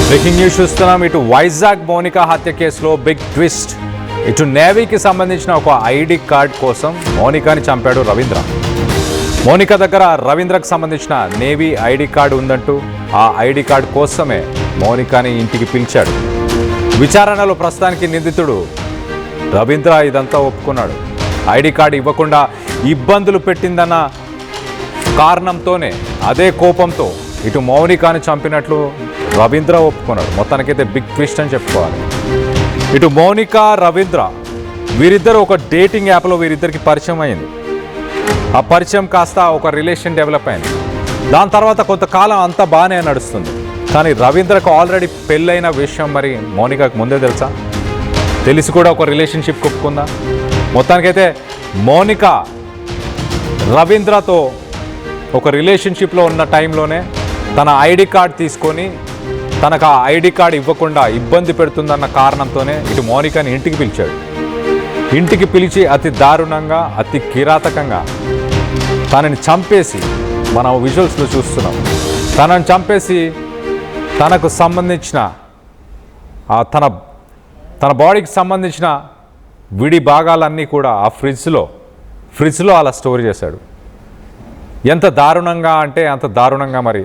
Breaking news చూస్తున్నాం. ఇటు వైజాగ్ మౌనిక హత్య కేసులో బిగ్ ట్విస్ట్. ఇటు నేవీకి సంబంధించిన ఒక ఐడి కార్డ్ కోసం మౌనికని చంపాడు రవీంద్ర. మౌనిక దగ్గర రవీంద్రకు సంబంధించిన నేవీ ఐడి కార్డు ఉందంటూ ఆ ఐడి కార్డు కోసమే మౌనికని ఇంటికి పిలిచాడు. విచారణలో ప్రస్తుతానికి నిందితుడు రవీంద్ర ఇదంతా ఒప్పుకున్నాడు. ఐడి కార్డు ఇవ్వకుండా ఇబ్బందులు పెట్టిందన్న కారణంతోనే, అదే కోపంతో ఇటు మౌనికని చంపినట్లు రవీంద్ర ఒప్పుకున్నాడు. మొత్తానికైతే బిగ్ ట్విస్ట్ అని చెప్పుకోవాలి. ఇటు మౌనిక, రవీంద్ర వీరిద్దరు ఒక డేటింగ్ యాప్లో వీరిద్దరికి పరిచయం అయింది. ఆ పరిచయం కాస్త ఒక రిలేషన్ డెవలప్ అయింది. దాని తర్వాత కొంతకాలం అంతా బాగానే నడుస్తుంది. కానీ రవీంద్రకు ఆల్రెడీ పెళ్ళైన విషయం మరి మౌనికకు ముందే తెలుసా? తెలిసి కూడా ఒక రిలేషన్షిప్ ఒప్పుకుందా? మొత్తానికైతే మౌనిక రవీంద్రతో ఒక రిలేషన్షిప్లో ఉన్న టైంలోనే తన ఐడి కార్డ్ తీసుకొని తనకు ఆ ఐడి కార్డ్ ఇవ్వకుండా ఇబ్బంది పెడుతుందన్న కారణంతోనే ఇటు మౌనికని ఇంటికి పిలిచాడు. ఇంటికి పిలిచి అతి దారుణంగా, అతి కిరాతకంగా తనని చంపేసి, మనం విజువల్స్లో చూస్తున్నాం, తనని చంపేసి తనకు సంబంధించిన తన బాడీకి సంబంధించిన విడి భాగాలన్నీ కూడా ఆ ఫ్రిడ్జ్లో అలా స్టోర్ చేశాడు. ఎంత దారుణంగా అంటే అంత దారుణంగా. మరి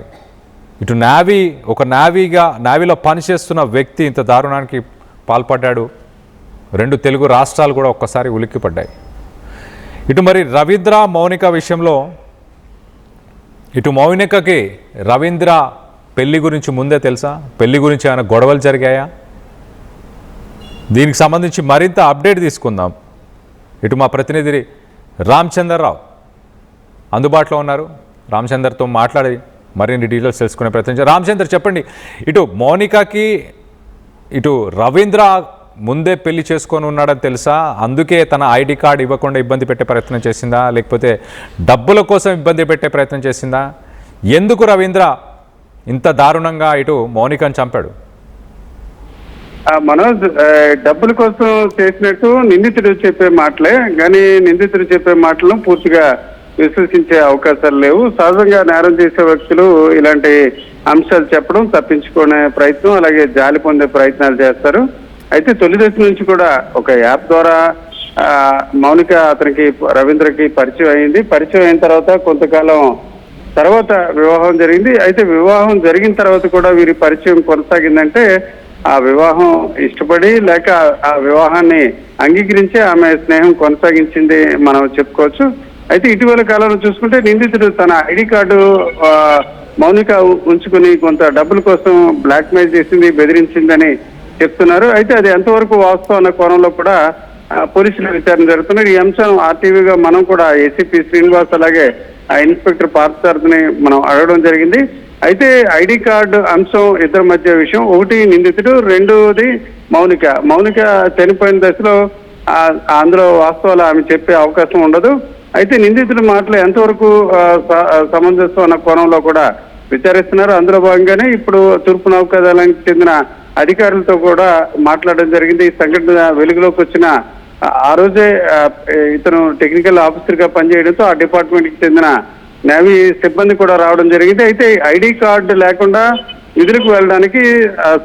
ఇటు నేవీలో పనిచేస్తున్న వ్యక్తి ఇంత దారుణానికి పాల్పడ్డాడు. 2 తెలుగు రాష్ట్రాలు కూడా ఒక్కసారి ఉలిక్కిపడ్డాయి. ఇటు మరి రవీంద్ర మౌనిక విషయంలో, ఇటు మౌనికకి రవీంద్ర పెళ్లి గురించి ముందే తెలుసా? పెళ్లి గురించి ఏమైనా గొడవలు జరిగాయా? దీనికి సంబంధించి మరింత అప్డేట్ తీసుకుందాం. ఇటు మా ప్రతినిధి రామచంద్రరావు అందుబాటులో ఉన్నారు. రామచంద్రతో మాట్లాడి మరిన్ని డీటెయిల్స్ తెలుసుకునే ప్రయత్నించారు. రామచంద్ర, చెప్పండి, ఇటు మౌనికకి ఇటు రవీంద్ర ముందే పెళ్లి చేసుకొని ఉన్నాడని తెలుసా? అందుకే తన ఐడి కార్డు ఇవ్వకుండా ఇబ్బంది పెట్టే ప్రయత్నం చేసిందా, లేకపోతే డబ్బుల కోసం ఇబ్బంది పెట్టే ప్రయత్నం చేసిందా? ఎందుకు రవీంద్ర ఇంత దారుణంగా ఇటు మౌనికని చంపాడు? మనోజ్, డబ్బుల కోసం చేసినట్టు నిందితుడు చెప్పే మాటలే, కానీ నిందితుడు చెప్పే మాటలను పూర్తిగా విశ్వసించే అవకాశాలు లేవు. సహజంగా నేరం చేసే వ్యక్తులు ఇలాంటి అంశాలు చెప్పడం, తప్పించుకునే ప్రయత్నం, అలాగే జాలి పొందే ప్రయత్నాలు చేస్తారు. అయితే తొలి దశ నుంచి కూడా ఒక యాప్ ద్వారా మౌనిక అతనికి రవీంద్రకి పరిచయం అయింది. పరిచయం అయిన తర్వాత కొంతకాలం తర్వాత వివాహం జరిగింది. అయితే వివాహం జరిగిన తర్వాత కూడా వీరి పరిచయం కొనసాగిందంటే ఆ వివాహం ఇష్టపడి లేక ఆ వివాహాన్ని అంగీకరించి ఆమె స్నేహం కొనసాగించింది మనం చెప్పుకోవచ్చు. అయితే ఇటీవల కాలంలో చూసుకుంటే నిందితుడు తన ఐడి కార్డు మౌనిక ఉంచుకుని కొంత డబ్బుల కోసం బ్లాక్మెయిల్ చేసింది, బెదిరించిందని చెప్తున్నారు. అయితే అది ఎంతవరకు వాస్తవం అన్న కోణంలో కూడా పోలీసుల విచారణ జరుగుతున్నారు. ఈ అంశం ఆర్టీవీగా మనం కూడా ఏసీపీ శ్రీనివాస్ అలాగే ఇన్స్పెక్టర్ పార్థసారథిని మనం అడగడం జరిగింది. అయితే ఐడి కార్డు అంశం ఇద్దరి మధ్య విషయం. ఒకటి నిందితుడు, రెండోది మౌనిక చనిపోయిన దశలో అందులో వాస్తవాలు ఆమె చెప్పే అవకాశం ఉండదు. అయితే నిందితుడి మాటలు ఎంతవరకు సమంజసం అన్న కోణంలో కూడా విచారిస్తున్నారు. అందులో భాగంగానే ఇప్పుడు తూర్పు నౌకాదళానికి చెందిన అధికారులతో కూడా మాట్లాడడం జరిగింది. ఈ సంఘటన వెలుగులోకి వచ్చిన ఆ రోజే ఇతను టెక్నికల్ ఆఫీసర్ గా పనిచేయడంతో ఆ డిపార్ట్మెంట్ కి చెందిన నేవీ సిబ్బంది కూడా రావడం జరిగింది. అయితే ఐడి కార్డు లేకుండా విధులకు వెళ్ళడానికి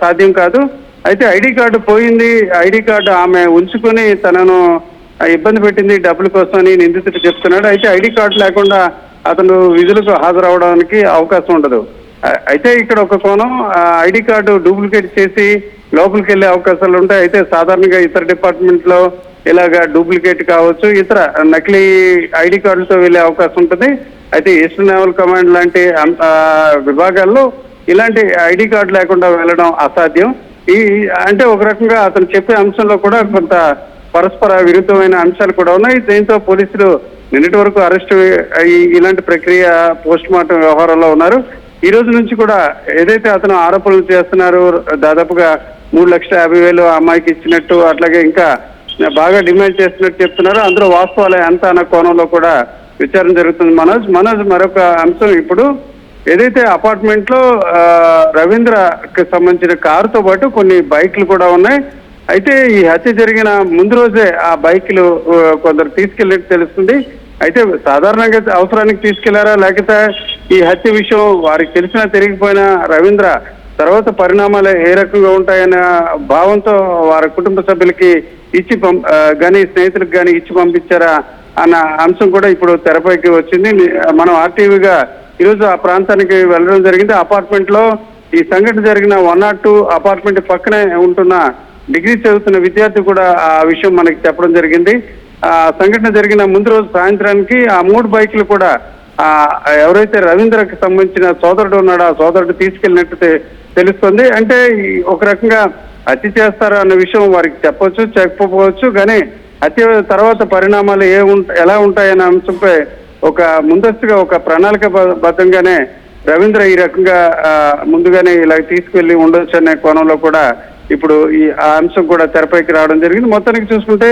సాధ్యం కాదు. అయితే ఐడి కార్డు పోయింది, ఐడి కార్డు ఆమె ఉంచుకుని తనను ఇబ్బంది పెట్టింది డబ్బుల కోసం అని నిందితుడు చెప్తున్నాడు. అయితే ఐడి కార్డు లేకుండా అతను విధులకు హాజరవడానికి అవకాశం ఉండదు. అయితే ఇక్కడ ఒక కోణం, ఐడి కార్డు డూప్లికేట్ చేసి లోపలికి వెళ్ళే అవకాశాలు ఉంటాయి. అయితే సాధారణంగా ఇతర డిపార్ట్మెంట్ లో ఇలాగా డూప్లికేట్ కావచ్చు, ఇతర నకిలీ ఐడి కార్డులతో వెళ్ళే అవకాశం ఉంటుంది. అయితే ఈస్టర్న్ నేవల్ కమాండ్ లాంటి విభాగాల్లో ఇలాంటి ఐడి కార్డు లేకుండా వెళ్ళడం అసాధ్యం. అంటే ఒక రకంగా అతను చెప్పే అంశంలో కూడా కొంత పరస్పర విరుద్ధమైన అంశాలు కూడా ఉన్నాయి. దీంతో పోలీసులు నిన్నటి వరకు అరెస్టు ఇలాంటి ప్రక్రియ పోస్ట్ మార్టం వ్యవహారంలో ఉన్నారు. ఈ రోజు నుంచి కూడా ఏదైతే అతను ఆరోపణలు చేస్తున్నారు, దాదాపుగా 3,50,000 అమ్మాయికి ఇచ్చినట్టు, అట్లాగే ఇంకా బాగా డిమాండ్ చేస్తున్నట్టు చెప్తున్నారు. అందులో వాస్తవాలు ఎంత అన్న కోణంలో కూడా విచారణ జరుగుతుంది. మనోజ్ మరొక అంశం, ఇప్పుడు ఏదైతే అపార్ట్మెంట్ లో రవీంద్రకి సంబంధించిన కారుతో పాటు కొన్ని బైక్లు కూడా ఉన్నాయి. అయితే ఈ హత్య జరిగిన ముందు రోజే ఆ బైక్లు కొందరు తీసుకెళ్ళినట్టు తెలుస్తుంది. అయితే సాధారణంగా అవసరానికి తీసుకెళ్లారా, లేకపోతే ఈ హత్య విషయం వారికి తెలిసినా తెలియకపోయినా రవీంద్ర తర్వాత పరిణామాలు ఏ రకంగా ఉంటాయన్న భావంతో వారి కుటుంబ సభ్యులకి ఇచ్చి కానీ స్నేహితులకు కానీ ఇచ్చి పంపించారా అన్న అంశం కూడా ఇప్పుడు తెరపైకి వచ్చింది. మనం ఆర్టీవీగా ఈరోజు ఆ ప్రాంతానికి వెళ్ళడం జరిగింది. అపార్ట్మెంట్ లో ఈ సంఘటన జరిగిన 102 అపార్ట్మెంట్ పక్కనే ఉంటున్న డిగ్రీ చదువుతున్న విద్యార్థి కూడా ఆ విషయం మనకి చెప్పడం జరిగింది. ఆ సంఘటన జరిగిన ముందు రోజు సాయంత్రానికి ఆ 3 బైకులు కూడా ఎవరైతే రవీంద్రకి సంబంధించిన సోదరుడు ఉన్నాడో ఆ సోదరుడు తీసుకెళ్ళినట్టు తెలుస్తుంది. అంటే ఒక రకంగా హత్య చేస్తారా అన్న విషయం వారికి చెప్పొచ్చు, చెప్పకపోవచ్చు. కానీ హత్య తర్వాత పరిణామాలు ఎలా ఉంటాయనే అంశంపై ఒక ముందస్తుగా ఒక ప్రణాళికబద్ధంగానే రవీంద్ర ఈ రకంగా ముందుగానే ఇలా తీసుకెళ్లి ఉండొచ్చు అనే కోణంలో కూడా ఇప్పుడు ఆ అంశం కూడా తెరపైకి రావడం జరిగింది. మొత్తానికి చూసుకుంటే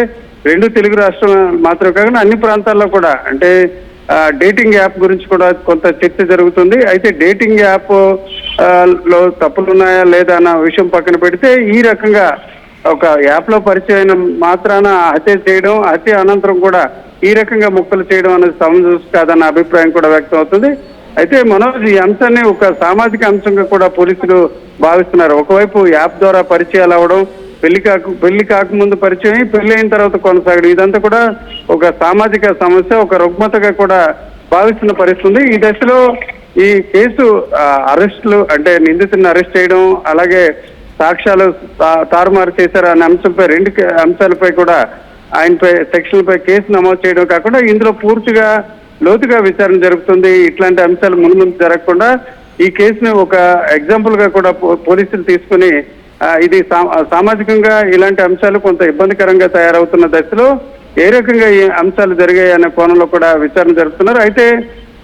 2 తెలుగు రాష్ట్రాలు మాత్రమే కాకుండా అన్ని ప్రాంతాల్లో కూడా అంటే డేటింగ్ యాప్ గురించి కూడా కొంత చర్చ జరుగుతుంది. అయితే డేటింగ్ యాప్ లో తప్పులు ఉన్నాయా లేదా అన్న విషయం పక్కన పెడితే ఈ రకంగా ఒక యాప్ లో పరిచయం మాత్రాన హత్య చేయడం, హత్య అనంతరం కూడా ఈ రకంగా ముక్కలు చేయడం అనేది సమంజసం కాదన్న అభిప్రాయం కూడా వ్యక్తం అవుతుంది. అయితే మనోజ్, ఈ అంశాన్ని ఒక సామాజిక అంశంగా కూడా పోలీసులు భావిస్తున్నారు. ఒకవైపు యాప్ ద్వారా పరిచయాలు అవ్వడం, పెళ్లి కాకముందు పరిచయం, పెళ్లి అయిన తర్వాత కొనసాగడం, ఇదంతా కూడా ఒక సామాజిక సమస్య, ఒక రుగ్మతగా కూడా భావిస్తున్న పరిస్థితి. ఈ దశలో ఈ కేసు అరెస్టులు అంటే నిందితుడిని అరెస్ట్ చేయడం, అలాగే సాక్ష్యాలు తారుమారు చేశారు అనే అంశంపై 2 అంశాలపై కూడా ఆయనపై సెక్షన్లపై కేసు నమోదు చేయడం కాకుండా ఇందులో పూర్తిగా లోతుగా విచారణ జరుగుతుంది. ఇట్లాంటి అంశాలు ముందు జరగకుండా ఈ కేసుని ఒక ఎగ్జాంపుల్ గా కూడా పోలీసులు తీసుకుని ఇది సామాజికంగా ఇలాంటి అంశాలు కొంత ఇబ్బందికరంగా తయారవుతున్న దశలో ఏ రకంగా ఈ అంశాలు జరిగాయి అనే కోణంలో కూడా విచారణ జరుపుతున్నారు. అయితే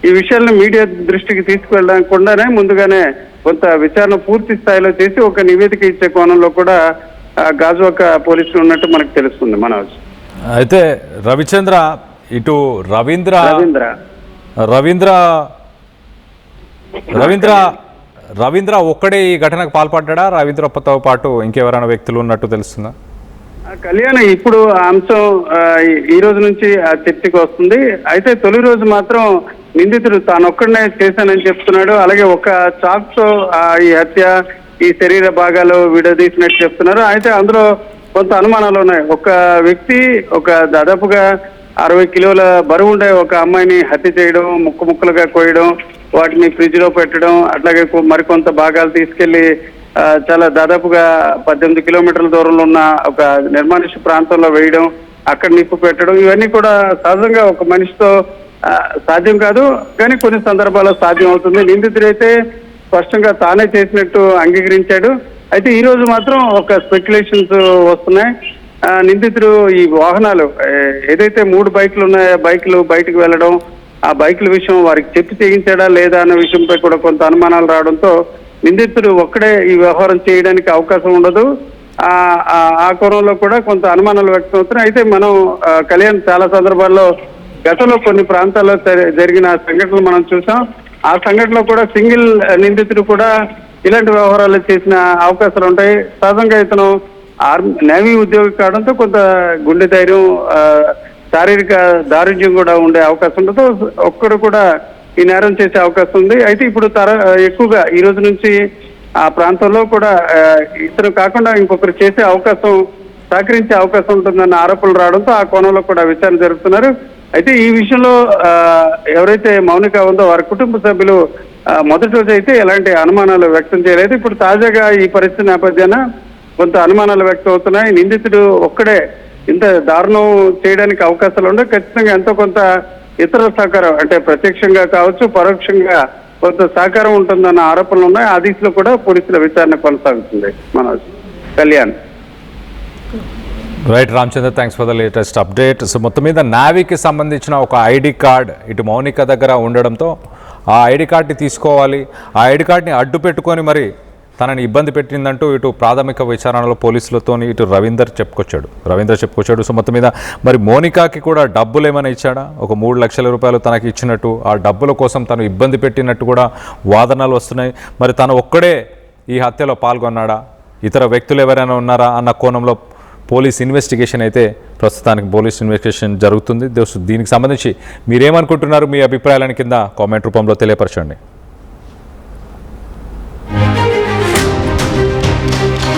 ఈ విషయాలను మీడియా దృష్టికి తీసుకువెళ్ళకుండానే ముందుగానే కొంత విచారణ పూర్తి స్థాయిలో చేసి ఒక నివేదిక ఇచ్చే కోణంలో కూడా గాజువాక పోలీసులు ఉన్నట్టు మనకు తెలుస్తుంది మనోజ్. అయితే రవిచంద్ర, ఇటు రవీంద్ర ఒక్కడే ఈ ఘటనకు పాల్పడ్డా? రవీంద్రతో పాటు ఇంకెవరైనా వ్యక్తులు ఉన్నట్టు తెలుస్తుందా? కళ్యాణ్, ఇప్పుడు ఆ అంశం ఈ రోజు నుంచి ఆ చర్చకు వస్తుంది. అయితే తొలి రోజు మాత్రం నిందితుడు తానొక్కడనే చేశానని చెప్తున్నాడు. అలాగే ఒక చాక్తో ఈ హత్య, ఈ శరీర భాగాలు విడదీసినట్టు చెప్తున్నారు. అయితే అందులో కొంత అనుమానాలు ఉన్నాయి. ఒక వ్యక్తి దాదాపుగా 60 కిలోల బరువు ఉండే ఒక అమ్మాయిని హత్య చేయడం, ముక్కలుగా కోయడం, వాటిని ఫ్రిడ్జ్ లో పెట్టడం, అట్లాగే మరికొంత భాగాలు తీసుకెళ్లి చాలా దాదాపుగా 18 కిలోమీటర్ల దూరంలో ఉన్న ఒక నిర్మానుష్య ప్రాంతంలో వేయడం, అక్కడ నిప్పు పెట్టడం, ఇవన్నీ కూడా సహజంగా ఒక మనిషితో సాధ్యం కాదు. కానీ కొన్ని సందర్భాల్లో సాధ్యం అవుతుంది. నిందితుడైతే స్పష్టంగా తానే చేసినట్టు అంగీకరించాడు. అయితే ఈ రోజు మాత్రం ఒక స్పెక్యులేషన్స్ వస్తున్నాయి. నిందితుడు ఈ వాహనాలు ఏదైతే 3 బైకులు ఉన్నాయో బైకులు బయటకు వెళ్ళడం, ఆ బైకుల విషయం వారికి చెప్పి తెగించాడా లేదా అన్న విషయంపై కూడా కొంత అనుమానాలు రావడంతో నిందితుడు ఒక్కడే ఈ వ్యవహారం చేయడానికి అవకాశం ఉండదు. ఆ కోణంలో కూడా కొంత అనుమానాలు వ్యక్తం అవుతున్నాయి. అయితే మనం కళ్యాణ్ చాలా సందర్భాల్లో గతంలో కొన్ని ప్రాంతాల్లో జరిగిన సంఘటనలు మనం చూసాం. ఆ సంఘటనలో కూడా సింగిల్ నిందితుడు కూడా ఇలాంటి వ్యవహారాలు చేసిన అవకాశాలు ఉంటాయి. సహజంగా ఇతను నేవీ ఉద్యోగి కావడంతో కొంత గుండె ధైర్యం, శారీరక దారుణ్యం కూడా ఉండే అవకాశం ఉండదు. ఒక్కడు కూడా ఈ నేరం చేసే అవకాశం ఉంది. అయితే ఇప్పుడు ఎక్కువగా ఈ రోజు నుంచి ఆ ప్రాంతంలో కూడా ఇతను కాకుండా ఇంకొకరు చేసే అవకాశం, సహకరించే అవకాశం ఉంటుందన్న ఆరోపణలు రావడంతో ఆ కోణంలో కూడా విచారణ జరుపుతున్నారు. అయితే ఈ విషయంలో ఎవరైతే మౌనిక ఉందో వారి కుటుంబ సభ్యులు మొదటి రోజు అయితే ఎలాంటి అనుమానాలు వ్యక్తం చేయలేదు. ఇప్పుడు తాజాగా ఈ పరిస్థితి నేపథ్యాన కొంత అనుమానాలు వ్యక్తం అవుతున్నాయి. నిందితుడు ఒక్కడే ఇంత దారుణం చేయడానికి అవకాశాలు ఉండవు. ఖచ్చితంగా ఎంతో కొంత ఇతర సహకారం అంటే ప్రత్యక్షంగా కావచ్చు, పరోక్షంగా కొంత సహకారం ఉంటుందన్న ఆరోపణలు ఉన్నాయి. ఆ దిశలో కూడా పోలీసుల విచారణ కొనసాగుతుంది. Manoj, Kalyan. Right Ramachandra, thanks for the latest update. So మొత్తం మీద నావీకి సంబంధించిన ఒక ఐడి కార్డ్ ఇటు మౌనిక దగ్గర ఉండడంతో ఆ ఐడి కార్డ్ని తీసుకోవాలి, ఆ ఐడి కార్డ్ని అడ్డు పెట్టుకొని మరి తనని ఇబ్బంది పెట్టిందంటూ ఇటు ప్రాథమిక విచారణలో పోలీసులతో ఇటు రవీంద్ర చెప్పుకొచ్చాడు. సో మొత్తం మీద మరి మౌనికాకి కూడా డబ్బులు ఏమైనా ఇచ్చాడా? ఒక 3 లక్షల రూపాయలు తనకి ఇచ్చినట్టు, ఆ డబ్బుల కోసం తను ఇబ్బంది పెట్టినట్టు కూడా వాదనలు వస్తున్నాయి. మరి తను ఒక్కడే ఈ హత్యలో పాల్గొన్నాడా, ఇతర వ్యక్తులు ఎవరైనా ఉన్నారా అన్న కోణంలో పోలీస్ ఇన్వెస్టిగేషన్ అయితే ప్రస్తుతానికి పోలీస్ ఇన్వెస్టిగేషన్ జరుగుతుంది. దీనికి సంబంధించి మీరేమనుకుంటున్నారు? మీ అభిప్రాయాలను కింద కామెంట్ రూపంలో తెలియపరచండి.